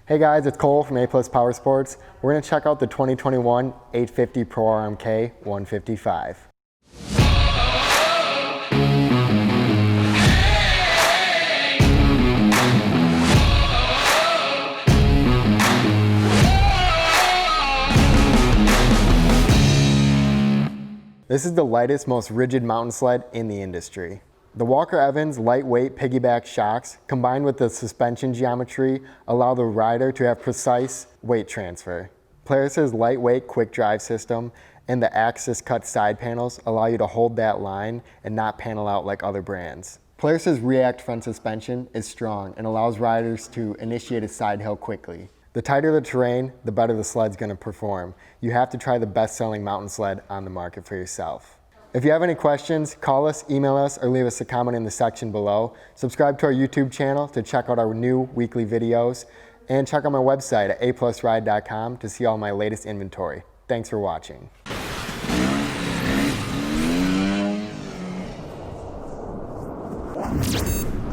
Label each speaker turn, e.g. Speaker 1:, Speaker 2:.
Speaker 1: Hey guys, it's Cole from A+ Power Sports. We're going to check out the 2021 850 Pro RMK 155. This is the lightest, most rigid mountain sled in the industry. The Walker Evans lightweight piggyback shocks, combined with the suspension geometry, allow the rider to have precise weight transfer. Polaris's lightweight quick drive system and the axis cut side panels allow you to hold that line and not panel out like other brands. Polaris's React front suspension is strong and allows riders to initiate a side hill quickly. The tighter the terrain, the better the sled's going to perform. You have to try the best-selling mountain sled on the market for yourself. If you have any questions, call us, email us, or leave us a comment in the section below. Subscribe to our YouTube channel to check out our new weekly videos, and check out my website at aplusride.com to see all my latest inventory. Thanks for watching.